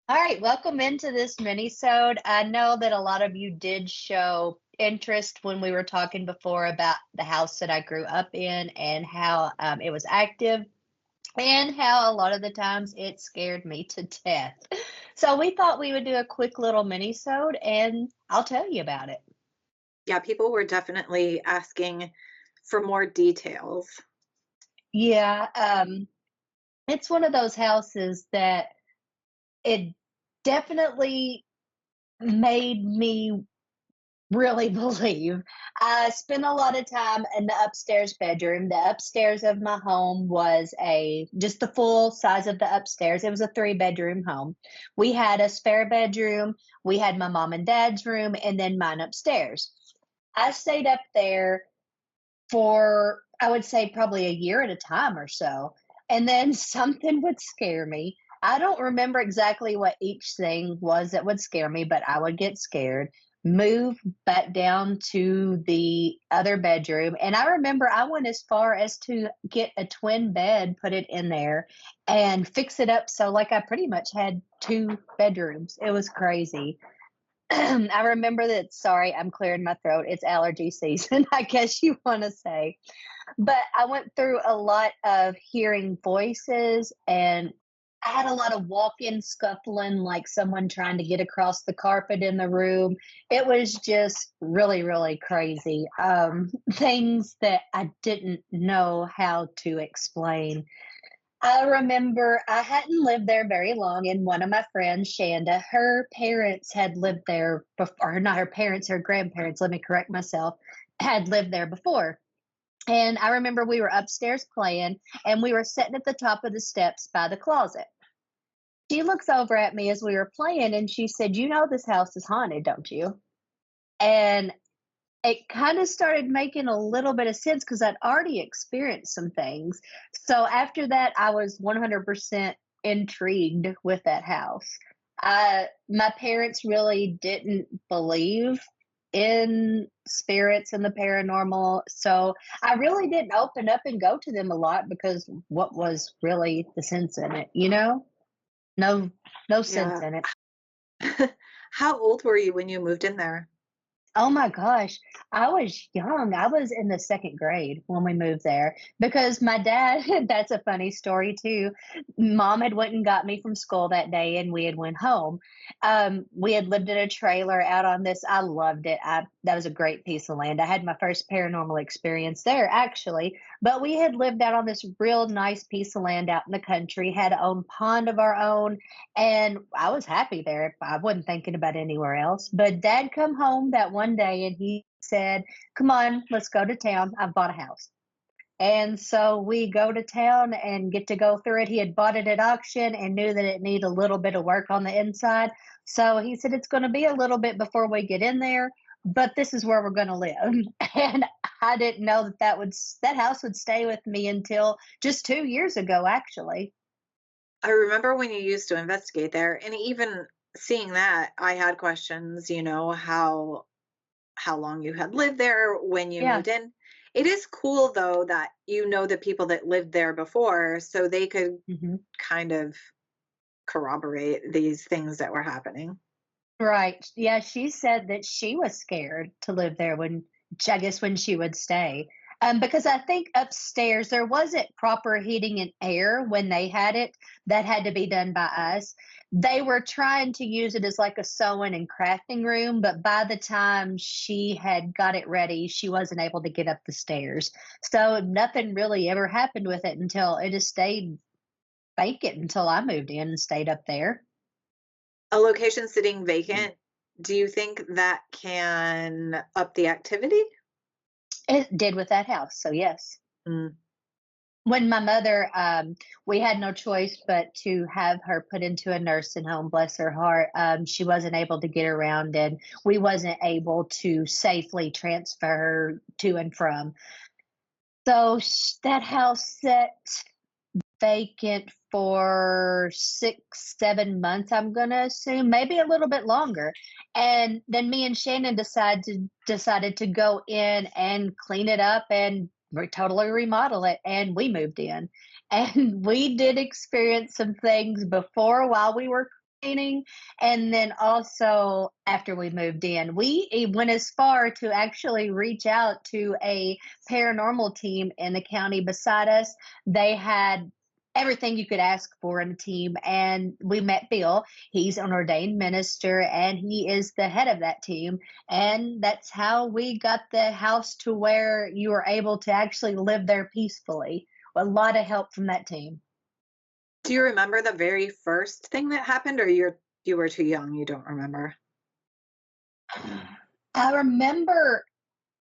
All right, welcome into this minisode. I know that a lot of you did show interest when we were talking before about the house that I grew up in and how it was active and how a lot of the times it scared me to death. So we thought we would do a quick little minisode and I'll tell you about it. Yeah, people were definitely asking for more details. Yeah, it's one of those houses that it definitely made me really believe. I spent a lot of time in the upstairs bedroom. The upstairs of my home was a just the full size of the upstairs. It was a three-bedroom home. We had a spare bedroom, we had my mom and dad's room, and then mine upstairs. I stayed up there for, I would say, probably a year at a time or so. And then something would scare me. I don't remember exactly what each thing was that would scare me, but I would get scared, move back down to the other bedroom. And I remember I went as far as to get a twin bed, put it in there, and fix it up so like I pretty much had two bedrooms. It was crazy. I remember that. Sorry, I'm clearing my throat. It's allergy season, I guess you want to say. But I went through a lot of hearing voices and I had a lot of walk in scuffling, like someone trying to get across the carpet in the room. It was just really, really crazy. Things that I didn't know how to explain. I remember I hadn't lived there very long, and one of my friends, Shanda, her parents had lived there before, or not her parents, her grandparents, let me correct myself, had lived there before. And I remember we were upstairs playing, and we were sitting at the top of the steps by the closet. She looks over at me as we were playing, and she said, "You know, this house is haunted, don't you?" And it kind of started making a little bit of sense because I'd already experienced some things. So after that, I was 100% intrigued with that house. My parents really didn't believe in spirits and the paranormal. So I really didn't open up and go to them a lot because what was really the sense in it, you know? No, no sense Yeah. in it. How old were you when you moved in there? Oh my gosh, I was young. I was in the 2nd grade when we moved there because my dad that's a funny story too. Mom had went and got me from school that day and we had went home. We had lived in a trailer out on this. I loved it. That was a great piece of land. I had my first paranormal experience there actually, but we had lived out on this real nice piece of land out in the country, had our own pond of our own, and I was happy there. I wasn't thinking about anywhere else. But dad come home that one day and he said, "Come on, let's go to town. I've bought a house." And so we go to town and get to go through it. He had bought it at auction and knew that it needed a little bit of work on the inside. So he said, "It's going to be a little bit before we get in there, but this is where we're going to live." And I didn't know that that house would stay with me until just 2 years ago, actually. I remember when you used to investigate there, and even seeing that, I had questions, how long you had lived there when you Yeah. moved in. It is cool though that you know the people that lived there before so they could Mhm. kind of corroborate these things that were happening. Right. Yeah, she said that she was scared to live there when I guess when she would stay. Because I think upstairs there wasn't proper heating and air when they had it. That had to be done by us. They were trying to use it as like a sewing and crafting room, but by the time she had got it ready, she wasn't able to get up the stairs. So nothing really ever happened with it until it just stayed vacant until I moved in and stayed up there. A location sitting vacant, do you think that can up the activity? It did with that house, so yes. Mm. When my mother, we had no choice but to have her put into a nursing home, bless her heart. She wasn't able to get around, and we wasn't able to safely transfer her to and from. So that house sat vacant for 6, 7 months, I'm gonna assume, maybe a little bit longer. And then me and Shannon decided to go in and clean it up and totally remodel it, and we moved in. And we did experience some things before while we were cleaning. And then also after we moved in, we went as far to actually reach out to a paranormal team in the county beside us. They had everything you could ask for in a team. And we met Bill. He's an ordained minister and he is the head of that team. And that's how we got the house to where you were able to actually live there peacefully. A lot of help from that team. Do you remember the very first thing that happened, or you were too young, you don't remember? I remember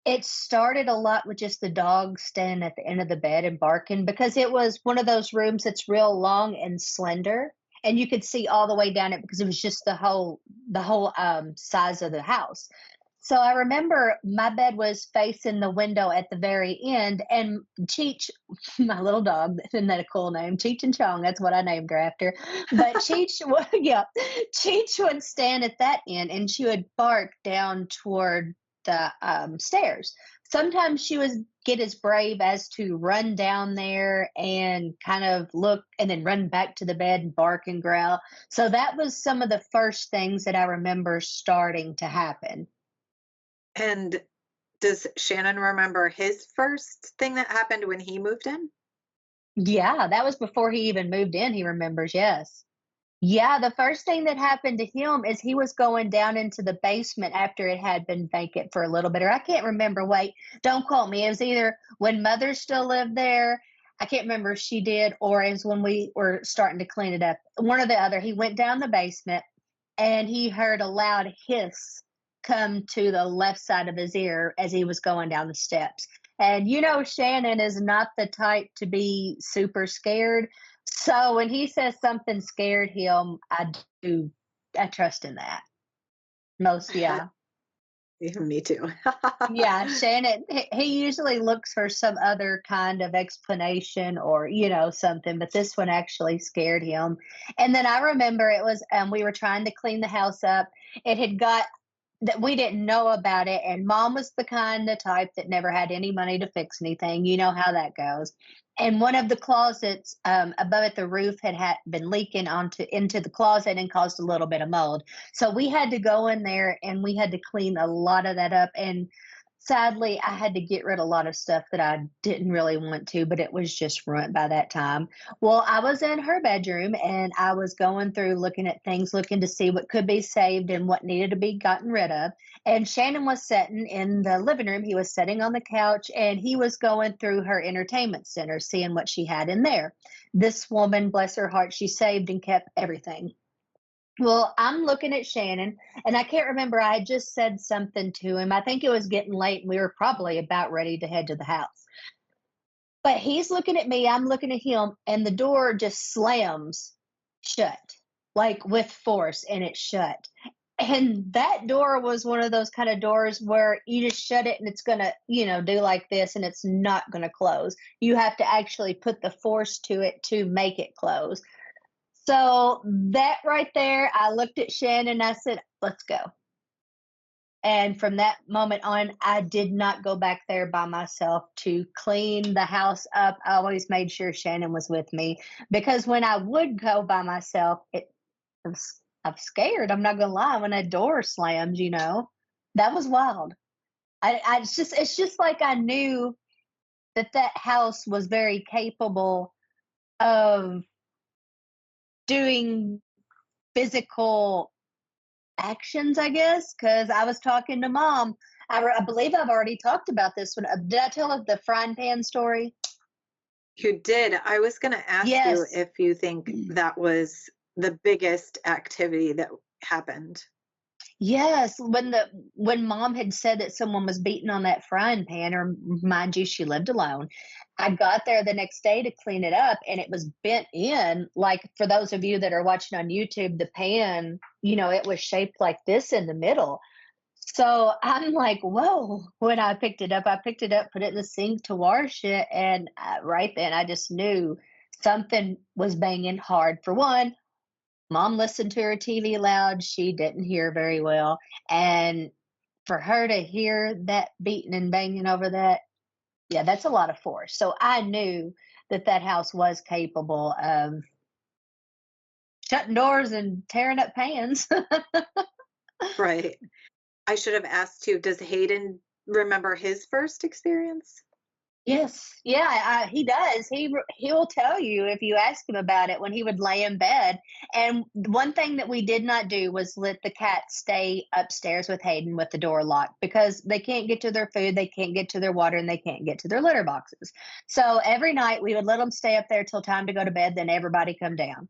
it started a lot with just the dog standing at the end of the bed and barking because it was one of those rooms that's real long and slender, and you could see all the way down it because it was just the whole size of the house. So I remember my bed was facing the window at the very end, and Cheech, my little dog, isn't that a cool name? Cheech and Chong, that's what I named her after. But Cheech, yeah, Cheech would stand at that end, and she would bark down toward the stairs. Sometimes she would get as brave as to run down there and kind of look, and then run back to the bed and bark and growl. So that was some of the first things that I remember starting to happen. And does Shannon remember his first thing that happened when he moved in? Yeah, that was before he even moved in, he remembers, yes. Yeah, the first thing that happened to him is he was going down into the basement after it had been vacant for a little bit, or I can't remember. Wait, don't quote me. It was either when mother still lived there, I can't remember if she did, or it was when we were starting to clean it up. One or the other. He went down the basement and he heard a loud hiss come to the left side of his ear as he was going down the steps. And you know, Shannon is not the type to be super scared. So when he says something scared him, do. I trust in that. Most, yeah. Yeah, me too. Yeah, Shannon, he usually looks for some other kind of explanation or, something, but this one actually scared him. And then I remember it was, we were trying to clean the house up. It had got that we didn't know about it, and mom was the kind of type that never had any money to fix anything. You know how that goes. And one of the closets above at the roof had been leaking onto into the closet and caused a little bit of mold. So we had to go in there and we had to clean a lot of that up. And sadly, I had to get rid of a lot of stuff that I didn't really want to, but it was just ruined by that time. Well, I was in her bedroom and I was going through looking at things, looking to see what could be saved and what needed to be gotten rid of. And Shannon was sitting in the living room. He was sitting on the couch and he was going through her entertainment center, seeing what she had in there. This woman, bless her heart, she saved and kept everything. Well, I'm looking at Shannon, and I can't remember. I had just said something to him. I think it was getting late, and we were probably about ready to head to the house. But he's looking at me, I'm looking at him, and the door just slams shut, like with force, and it's shut. And that door was one of those kind of doors where you just shut it and it's going to, do like this and it's not going to close. You have to actually put the force to it to make it close. So that right there, I looked at Shannon and I said, let's go. And from that moment on, I did not go back there by myself to clean the house up. I always made sure Shannon was with me because when I would go by myself, I'm scared. I'm not gonna lie. When a door slams, that was wild. It's just like I knew that house was very capable of doing physical actions, I guess, because I was talking to mom. I believe I've already talked about this one. Did I tell of the frying pan story? You did. I was going to ask you Yes. if you think that was the biggest activity that happened. Yes, when mom had said that someone was beating on that frying pan, or mind you, she lived alone. I got there the next day to clean it up and it was bent in. Like for those of you that are watching on YouTube, the pan, it was shaped like this in the middle. So I'm like, whoa, when I picked it up, put it in the sink to wash it. And right then I just knew something was banging hard. For one, mom listened to her TV loud. She didn't hear very well. And for her to hear that beating and banging over that, yeah, that's a lot of force. So I knew that house was capable of shutting doors and tearing up pans. Right. I should have asked too, does Hayden remember his first experience? Yes. Yeah, he does. He'll tell you if you ask him about it when he would lay in bed. And one thing that we did not do was let the cats stay upstairs with Hayden with the door locked because they can't get to their food, they can't get to their water, and they can't get to their litter boxes. So every night we would let them stay up there till time to go to bed, then everybody come down.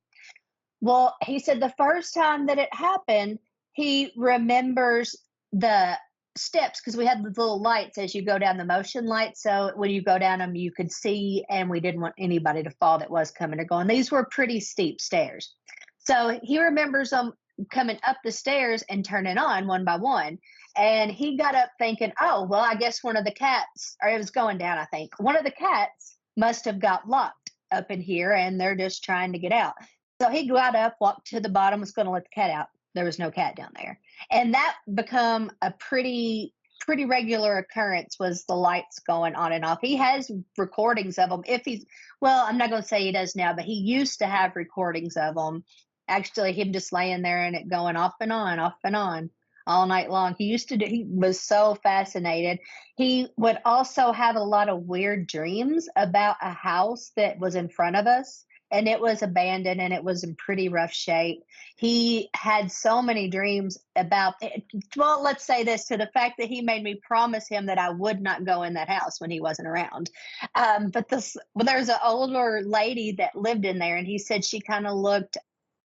Well, he said the first time that it happened, he remembers the steps because we had the little lights as you go down, the motion lights. So when you go down them, you could see, and we didn't want anybody to fall that was coming or going. These were pretty steep stairs. So he remembers them coming up the stairs and turning on one by one. And he got up thinking, oh, well, I guess one of the cats, or it was going down, I think, one of the cats must have got locked up in here and they're just trying to get out. So he got up, walked to the bottom, was going to let the cat out. There was no cat down there, and that become a pretty regular occurrence. Was the lights going on and off? He has recordings of them. If he's well, I'm not going to say he does now, but he used to have recordings of them. Actually, him just laying there and it going off and on all night long. He used to do. He was so fascinated. He would also have a lot of weird dreams about a house that was in front of us and it was abandoned and it was in pretty rough shape. He had so many dreams about it. Well, let's say this to the fact that he made me promise him that I would not go in that house when he wasn't around. Well, there's an older lady that lived in there, and he said she kind of looked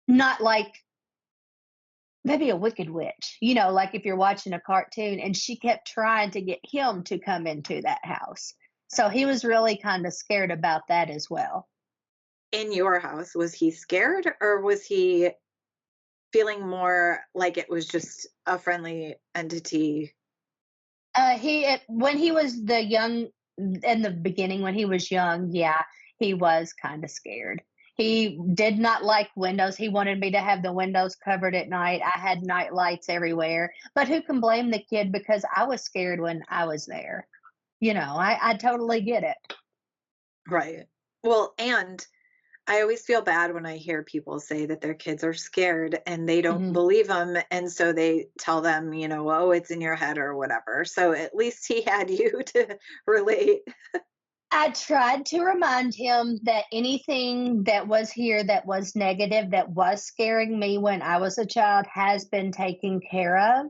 not like maybe a wicked witch, like if you're watching a cartoon, and she kept trying to get him to come into that house. So he was really kind of scared about that as well. In your house, was he scared or was he feeling more like it was just a friendly entity? When he was the young in the beginning, when he was young, yeah, he was kind of scared. He did not like windows. He wanted me to have the windows covered at night. I had night lights everywhere. But who can blame the kid because I was scared when I was there. I totally get it. Right. Well, and I always feel bad when I hear people say that their kids are scared and they don't Mhm. believe them. And so they tell them, oh, it's in your head or whatever. So at least he had you to relate. I tried to remind him that anything that was here that was negative, that was scaring me when I was a child, has been taken care of.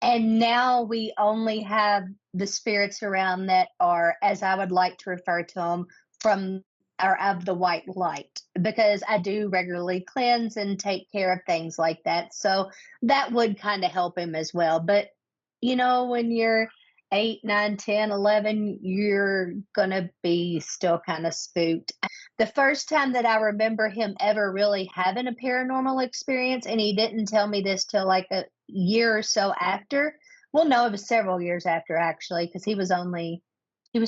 And now we only have the spirits around that are, as I would like to refer to them, from or of the white light, because I do regularly cleanse and take care of things like that. So that would kind of help him as well. But when you're 8, 9, 10, 11, you're going to be still kind of spooked. The first time that I remember him ever really having a paranormal experience, and he didn't tell me this till like a year or so after. Well, no, it was several years after actually, because he was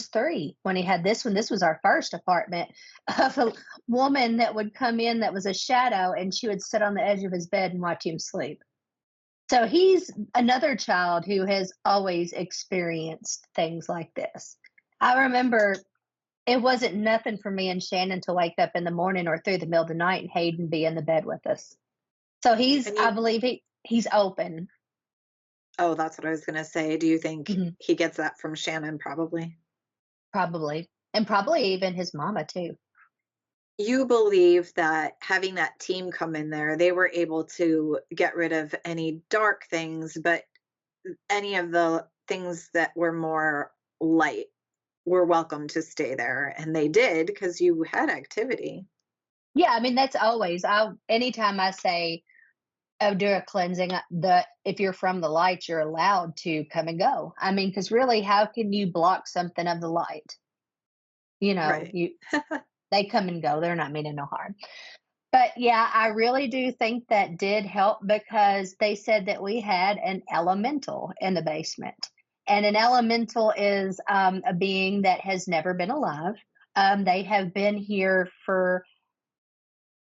3 when he had this one. This was our first apartment of a woman that would come in that was a shadow, and she would sit on the edge of his bed and watch him sleep. So he's another child who has always experienced things like this. I remember it wasn't nothing for me and Shannon to wake up in the morning or through the middle of the night and Hayden be in the bed with us. So And I you, believe he's open. oh, that's what I was going to say. Do you think Mhm. he gets that from Shannon? Probably. Probably. And probably even his mama too. You believe that having that team come in there, they were able to get rid of any dark things, but any of the things that were more light were welcome to stay there. And they did because you had activity. Yeah, I mean that's always I anytime I say, "Oh, do a cleansing," the if you're from the light, you're allowed to come and go. I mean, because really, how can you block something of the light? Right. You they come and go. They're not meaning no harm. But yeah, I really do think that did help because they said that we had an elemental in the basement. And an elemental is a being that has never been alive. They have been here for,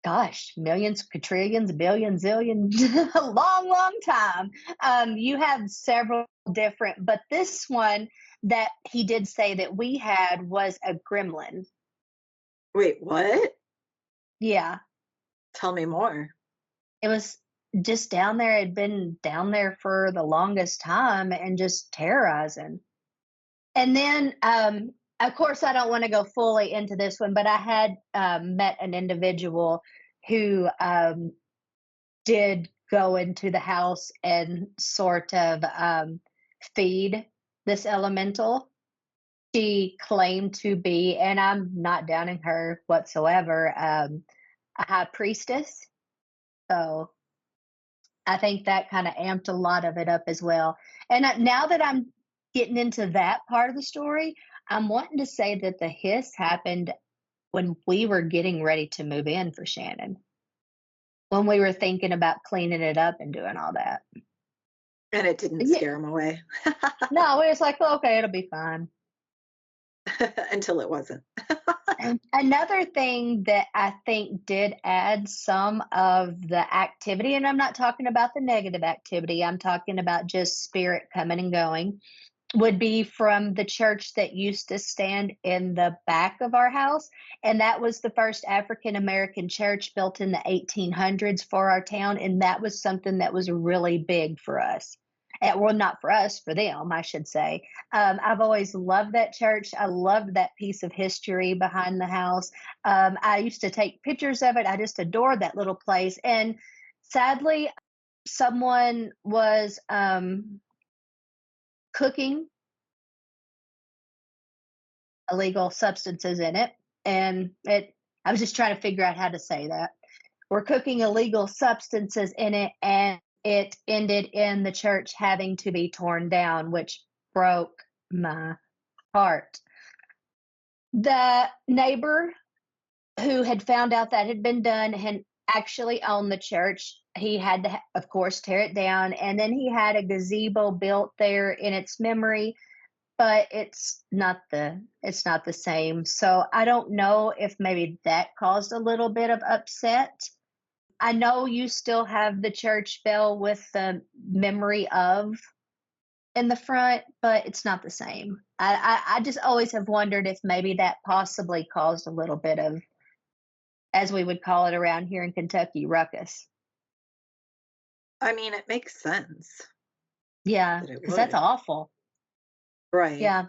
gosh, millions, quadrillions, billions, zillions, a long, long time. You have several different, but this one that he did say that we had was a gremlin. Wait, what? Yeah. Tell me more. it was just down there. It had been down there for the longest time and just terrorizing. And then, of course, I don't want to go fully into this one, but I had met an individual who did go into the house and sort of feed this elemental. She claimed to be, and I'm not downing her whatsoever, a high priestess. So I think that kind of amped a lot of it up as well. And now that I'm getting into that part of the story, I'm wanting to say that the hiss happened when we were getting ready to move in for Shannon, when we were thinking about cleaning it up and doing all that. And it didn't Yeah, scare him away no, it was like, "Well, okay, it'll be fine." until it wasn't. And another thing that I think did add some of the activity, and I'm not talking about the negative activity, I'm talking about just spirit coming and going, would be from the church that used to stand in the back of our house. And that was the first African American church built in the 1800s for our town. And that was something that was really big for us. Well, not for us, for them, I should say. I've always loved that church. I loved that piece of history behind the house. I used to take pictures of it. I just adored that little place. And sadly, someone was cooking illegal substances in it. And I was just trying to figure out how to say that. We're cooking illegal substances in it, and it ended in the church having to be torn down, which broke my heart. The neighbor who had found out that had been done had actually owned the church. He had to, of course, tear it down. And then he had a gazebo built there in its memory, but it's not the same. So I don't know if maybe that caused a little bit of upset. I know you still have the church bell with the memory of in the front, but it's not the same. I just always have wondered if maybe that possibly caused a little bit of, as we would call it around here in Kentucky, ruckus. I mean, it makes sense Yeah, that it because that's would. awful. Right. Yeah.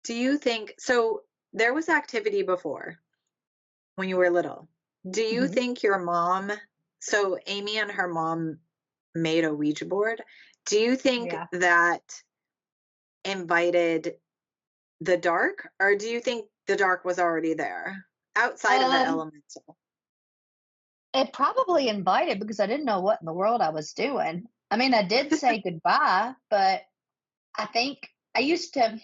Do you think so? There was activity before when you were little. Do you Hmm. think your mom, so Amy and her mom made a Ouija board? Do you think Yeah. that invited the dark, or do you think the dark was already there outside of the Um, elemental? it probably invited because I didn't know what in the world I was doing. I mean, I did say goodbye, but I think I used to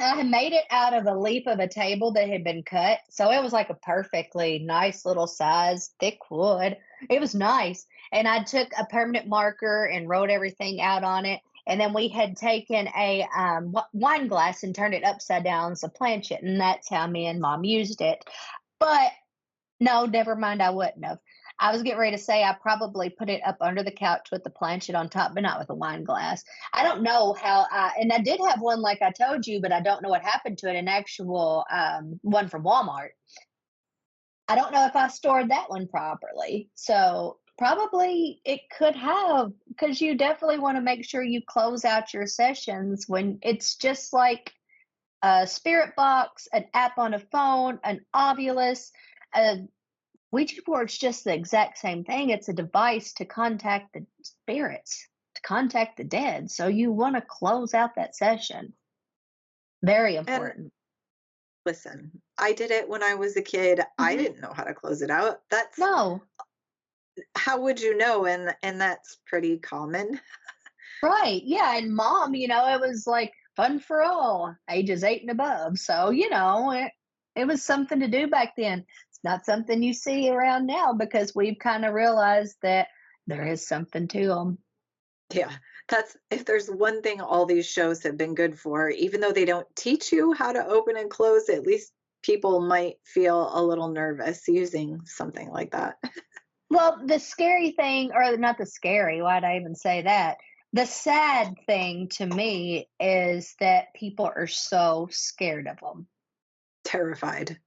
I had made it out of a leaf of a table that had been cut. So it was like a perfectly nice little size, thick wood. It was nice. And I took a permanent marker and wrote everything out on it. And then we had taken a wine glass and turned it upside down as a planchet. And that's how me and mom used it. But no, never mind. I wouldn't have. I was getting ready to say I probably put it up under the couch with the planchet on top, but not with a wine glass. I don't know how. And I did have one, like I told you, but I don't know what happened to it. An actual one from Walmart. I don't know if I stored that one properly. So probably it could have, because you definitely want to make sure you close out your sessions when it's just like a spirit box, an app on a phone, an Ovulus, a Ouija board's just the exact same thing. It's a device to contact the spirits, to contact the dead. So you want to close out that session. Very And important. listen, I did it when I was a kid. I Hmm. didn't know how to close it out. That's No, how would you know? And that's pretty common. right. Yeah. And mom, it was like fun for all, ages 8 and above. So, it was something to do back then. It's not something you see around now because we've kind of realized that there is something to them. Yeah, that's if there's one thing all these shows have been good for, even though they don't teach you how to open and close, at least people might feel a little nervous using something like that. Well, the scary thing, or not the scary, why'd I even say that? The sad thing to me is that people are so scared of them. Terrified.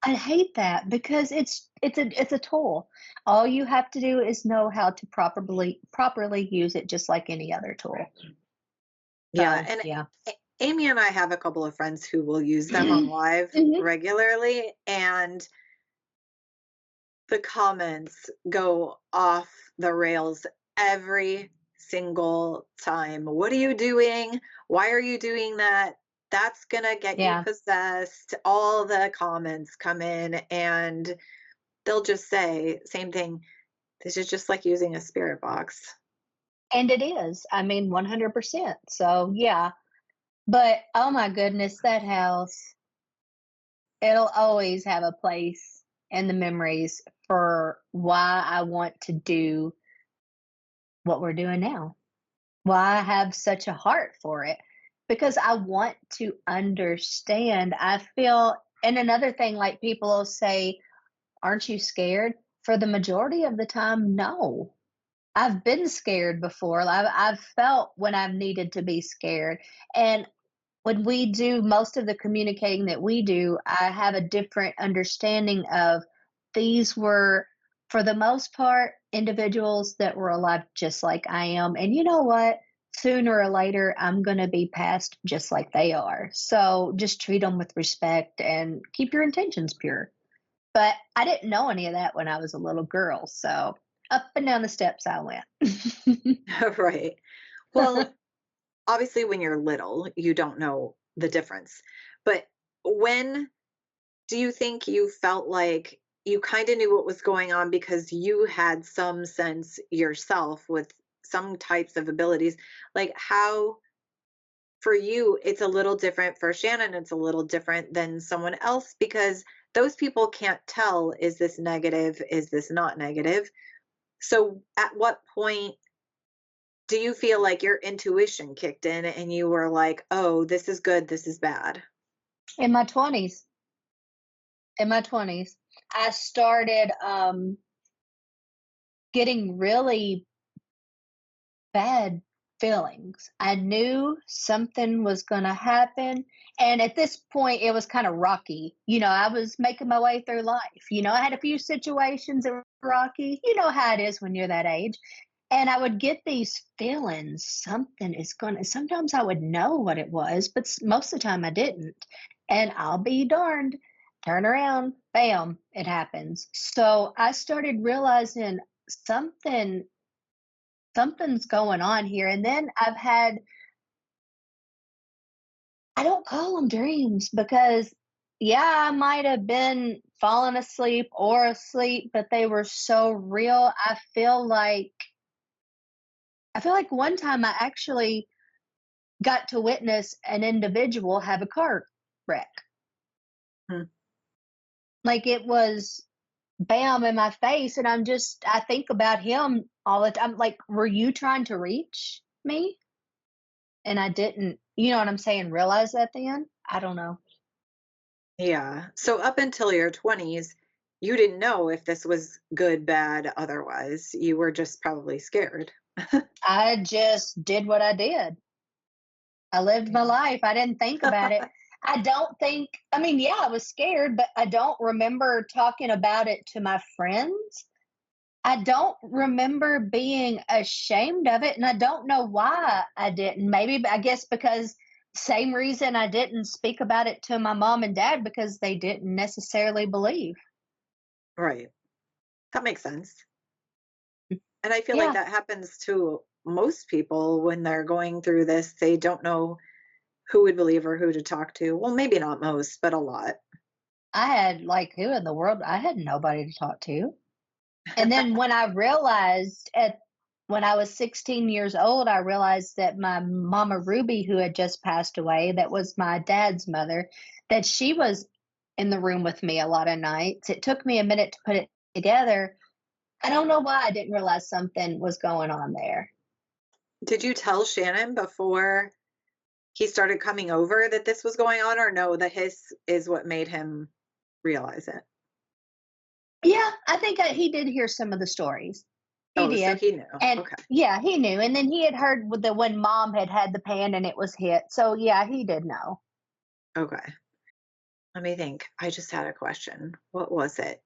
I hate that because it's a tool. All you have to do is know how to properly use it just like any other tool. Yeah, So, and yeah. Amy and I have a couple of friends who will use them on live Mhm. regularly, and the comments go off the rails every single time. "What are you doing? Why are you doing that? That's gonna get you Yeah, possessed." All the comments come in, and they'll just say same thing, "This is just like using a spirit box." and it is. I mean, 100%. So, yeah. But, oh my goodness, that house, it'll always have a place in the memories for why I want to do what we're doing now. Why I have such a heart for it, because I want to understand. I feel, and another thing, like people will say, "Aren't you scared?" For the majority of the time, no. I've been scared before. I've felt when I've needed to be scared. And when we do most of the communicating that we do, I have a different understanding of these were, for the most part, individuals that were alive just like I am. And you know what? Sooner or later, I'm going to be passed just like they are. So just treat them with respect and keep your intentions pure. But I didn't know any of that when I was a little girl. So up and down the steps I went. Right. Well, obviously, when you're little, you don't know the difference. But when do you think you felt like you kind of knew what was going on because you had some sense yourself with some types of abilities? Like, how for you, it's a little different. For Shannon, it's a little different than someone else because those people can't tell, is this negative? Is this not negative? So, at what point do you feel like your intuition kicked in and you were like, "Oh, this is good, this is bad"? In my 20s, in my 20s, I started getting really bad feelings. I knew something was going to happen. And at this point, it was kind of rocky. I was making my way through life. I had a few situations that were rocky. You know how it is when you're that age. And I would get these feelings, something is going to, sometimes I would know what it was, but most of the time I didn't. And I'll be darned, turn around, bam, it happens. So I started realizing something something's going on here. And then I've had, I don't call them dreams because, yeah, I might have been falling asleep or asleep, but they were so real. I feel like one time I actually got to witness an individual have a car wreck. Hmm. Like it was bam in my face. And I think about him all the time. Like, were you trying to reach me? And I didn't, you know what I'm saying? Realize that then? I don't know. Yeah. So up until your 20s, you didn't know if this was good, bad, otherwise. You were just probably scared. I just did what I did. I lived my life. I didn't think about it. I don't think, I mean, yeah, I was scared, but I don't remember talking about it to my friends. I don't remember being ashamed of it. And I don't know why I didn't. Maybe, I guess, because same reason I didn't speak about it to my mom and dad because they didn't necessarily believe. Right. That makes sense. And I feel like Yeah, that happens to most people when they're going through this. They don't know who would believe or who to talk to. Well, maybe not most, but a lot. I had like, who in the world? I had nobody to talk to. And then when I realized when I was 16 years old, I realized that my mama Ruby, who had just passed away, that was my dad's mother, that she was in the room with me a lot of nights. It took me a minute to put it together. I don't know why I didn't realize something was going on there. Did you tell Shannon before he started coming over that this was going on, or no, the hiss is what made him realize it? Yeah, I think he did hear some of the stories. He Oh, so did. he knew. And Okay. yeah, he knew. And then he had heard when mom had had the pan and it was hit. So yeah, he did know. Okay. Let me think. I just had a question. What was it?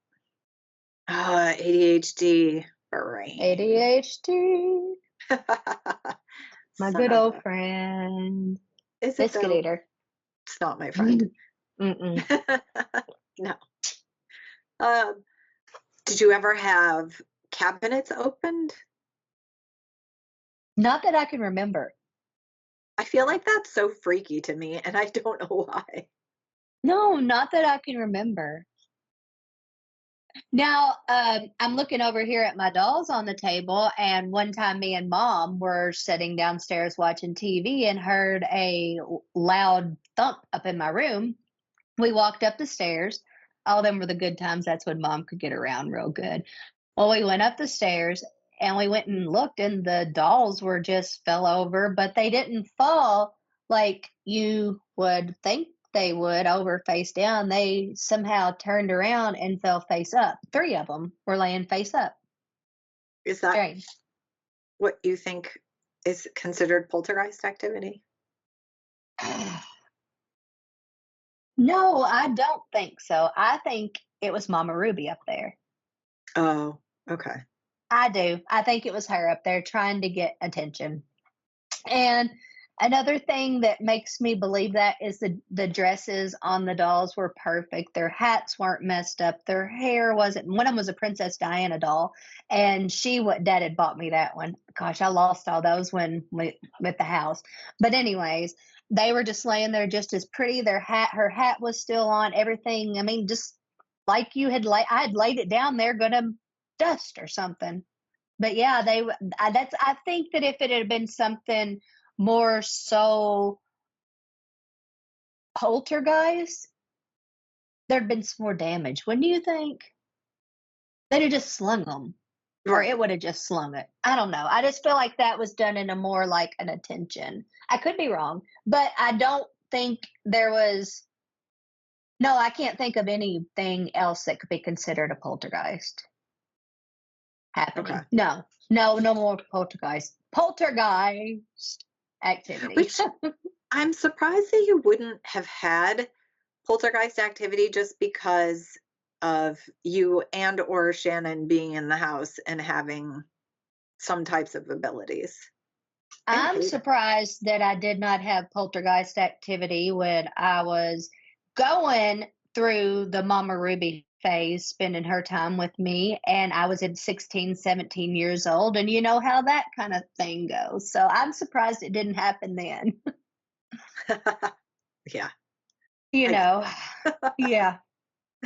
ADHD brain. ADHD, my Son good of old a. friend. Is it Biscuit though? eater. It's not my friend. Mm-mm. No. Um, did you ever have cabinets opened? Not that I can remember. I feel like that's so freaky to me, and I don't know why. No, not that I can remember. Now, I'm looking over here at my dolls on the table, and one time me and mom were sitting downstairs watching TV and heard a loud thump up in my room. We walked up the stairs. All them were the good times. That's when mom could get around real good. Well, we went up the stairs and we went and looked, and the dolls were just fell over, but they didn't fall like you would think they would over face down. They somehow turned around and fell face up. Three of them were laying face up. Is that Strange. what you think is considered poltergeist activity? No, I don't think so. I think it was Mama Ruby up there. Oh, okay. I do. I think it was her up there trying to get attention. And another thing that makes me believe that is the dresses on the dolls were perfect. Their hats weren't messed up. Their hair wasn't. One of them was a Princess Diana doll, and Dad had bought me that one. Gosh, I lost all those when with the house. But anyways, they were just laying there just as pretty. Her hat was still on. Everything. I mean, just like I had laid it down there, gonna dust or something. But yeah, I think that if it had been something more so poltergeist, there'd been some more damage. Wouldn't you think? They'd have just slung them, or it Right. would have just slung it. I don't know. I just feel like that was done in a more like an attention. I could be wrong, but I don't think there was. No, I can't think of anything else that could be considered a poltergeist Okay. happening. No, no, no more poltergeist activity. Which I'm surprised that you wouldn't have had poltergeist activity just because of you and or Shannon being in the house and having some types of abilities. I I'm hate it. surprised that I did not have poltergeist activity when I was going through the Mama Ruby phase, spending her time with me, and I was at 16, 17 years old, and you know how that kind of thing goes. So I'm surprised it didn't happen then. Yeah, you I get know, yeah.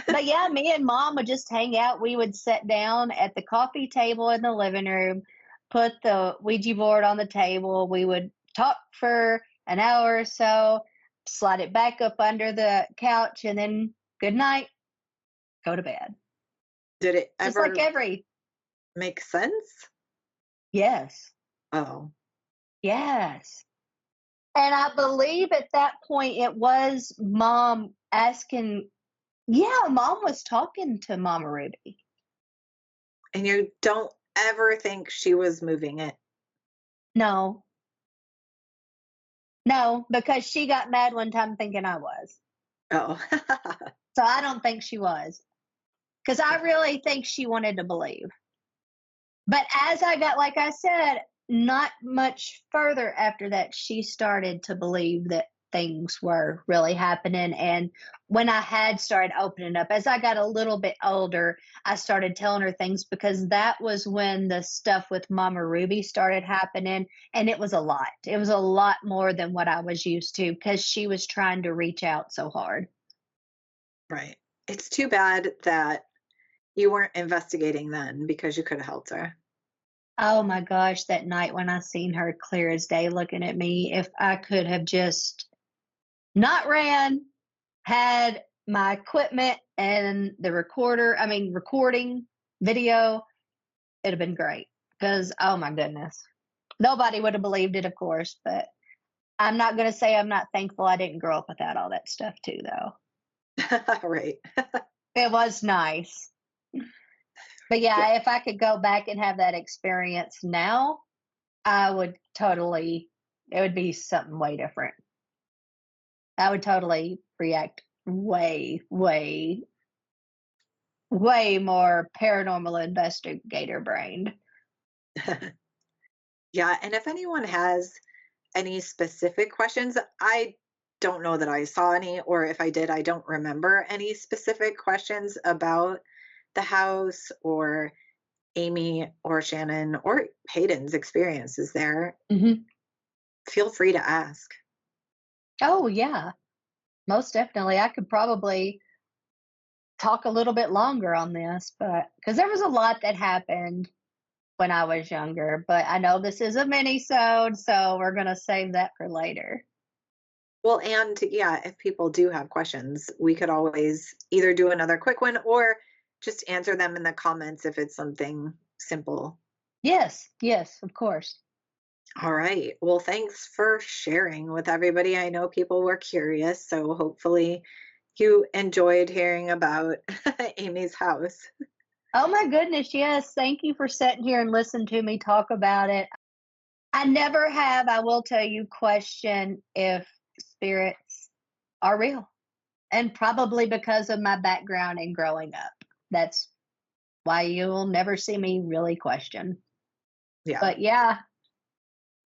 But yeah, me and mom would just hang out. We would sit down at the coffee table in the living room, put the Ouija board on the table. We would talk for an hour or so, slide it back up under the couch, and then good night, go to bed. Did it Just like ever every, make sense? yes, Oh, yes. And I believe at that point it was mom asking, yeah, mom was talking to Mama Ruby. and you don't ever think she was moving it? No, no, because she got mad one time thinking I was. Oh, So I don't think she was. Because I really think she wanted to believe. But as I got, like I said, not much further after that, she started to believe that things were really happening. And when I had started opening up, as I got a little bit older, I started telling her things because that was when the stuff with Mama Ruby started happening. And it was a lot. It was a lot more than what I was used to because she was trying to reach out so hard. right. It's too bad that you weren't investigating then because you could have helped her. Oh my gosh, that night when I seen her clear as day looking at me, if I could have just not ran, had my equipment and the recording video, it'd have been great. Because, oh my goodness, nobody would have believed it, of course, but I'm not going to say I'm not thankful I didn't grow up without all that stuff, too, though. Right. It was nice. But Yeah. yeah, if I could go back and have that experience now, I would totally, it would be something way different. I would totally react way, way, way more paranormal investigator brained. Yeah, and if anyone has any specific questions, I don't know that I saw any, or if I did, I don't remember any specific questions about the house or Amy or Shannon or Hayden's experiences there. Mhm. Feel free to ask. Oh, yeah, most definitely. I could probably talk a little bit longer on this, but because there was a lot that happened when I was younger, but I know this is a mini-sode, so we're gonna save that for later. Well, and yeah, if people do have questions, we could always either do another quick one or just answer them in the comments if it's something simple. Yes, yes, of course. All right. Well, thanks for sharing with everybody. I know people were curious, so hopefully you enjoyed hearing about Amy's house. Oh my goodness, yes, thank you for sitting here and listening to me talk about it. I never have, I will tell you, question if spirits are real, and probably because of my background and growing up. That's why you'll never see me really question. Yeah. But yeah,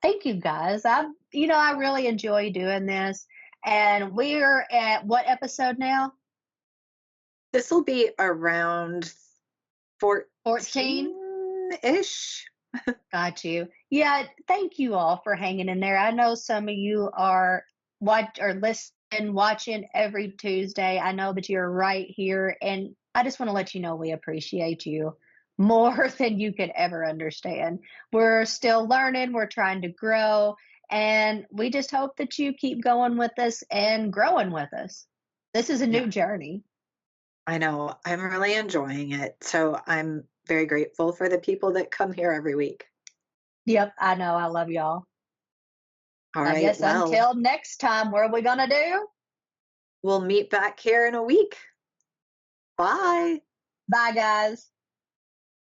thank you guys. I really enjoy doing this. And we're at what episode now? This will be around 14? 14-ish. Got you. Yeah, thank you all for hanging in there. I know some of you are watching every Tuesday. I know that you're right here, and I just want to let you know we appreciate you more than you could ever understand. We're still learning, we're trying to grow, and we just hope that you keep going with us and growing with us. This is a Yeah, new journey. I know. I'm really enjoying it. So I'm very grateful for the people that come here every week. Yep, I know. I love y'all. All I right. guess Well, until next time, what are we going to do? we'll meet back here in a week. Bye. Bye, guys.